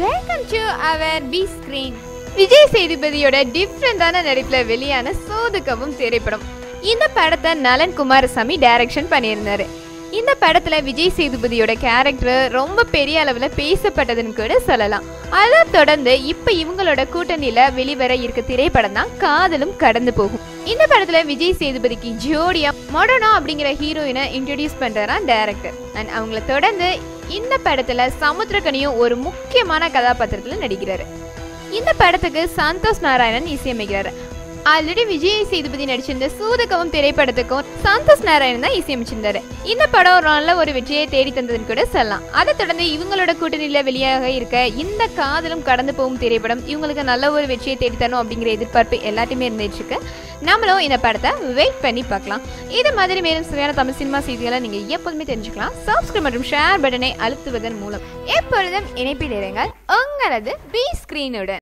Welcome to our B screen. Vijay சேதுபதியோட டிஃப்ரெண்டான நடிப்புல வெளியான சோதுக்கவும் திரைப்படம். இந்த படத்தை நலன் குமாரசாமி டைரக்ஷன் பண்ணியிருந்தாரு. இந்த படத்துல விஜய் சேதுபதியோட கேரக்டர் ரொம்ப பெரிய அளவுல பேசப்பட்டதுன்னு கூட சொல்லலாம். அதை தொடர்ந்து இப்ப இவங்களோட கூட்டணியில வெளிவர இருக்க திரைப்படம் தான் காதலும் கடந்து போகும். இந்த படத்துல விஜய் சேதுபதிக்கு ஜோடியா மொடோனா அப்படிங்கிற ஹீரோயினை இன்ட்ரோடியூஸ் பண்றாரா டைரக்டர். அண்ட் அவங்கள தொடர்ந்து இந்த படத்துல சமுத்திரக்கனியும் ஒரு முக்கியமான கதாபாத்திரத்துல நடிக்கிறாரு. இந்த படத்துக்கு சந்தோஷ் நாராயணன் இசையமைக்கிறாரு. ஆல்ரெடி விஜய் சேதுபதி நடிச்சிருந்த சூதுகவும் திரைப்படத்துக்கும் சந்தோஷ் நாராயணன் தான் இசையமைச்சிருந்தாரு. இந்த படம் நல்ல ஒரு வெற்றியை தேடி தந்ததுன்னு கூட சொல்லலாம். அதை தொடர்ந்து இவங்களோட கூட்டணியில வெளியாக இருக்க இந்த காதலும் கடந்து போகும் திரைப்படம் இவங்களுக்கு நல்ல ஒரு வெற்றியை தேடி தரணும் அப்படிங்கிற எதிர்பார்ப்பு எல்லாத்தையுமே இருந்துட்டு இருக்கு. நம்மளும் இந்த படத்தை வெயிட் பண்ணி பார்க்கலாம். இது மாதிரி மேலும் சுவையான தமிழ் சினிமா செய்திகளை நீங்க எப்போதுமே தெரிஞ்சுக்கலாம். சப்ஸ்கிரைப் மற்றும் ஷேர் பட்டனை அழுத்துவதன் மூலம் எப்பொழுதும் இணைப்பில் இருங்கள் உங்களது பி ஸ்கிரீனுடன்.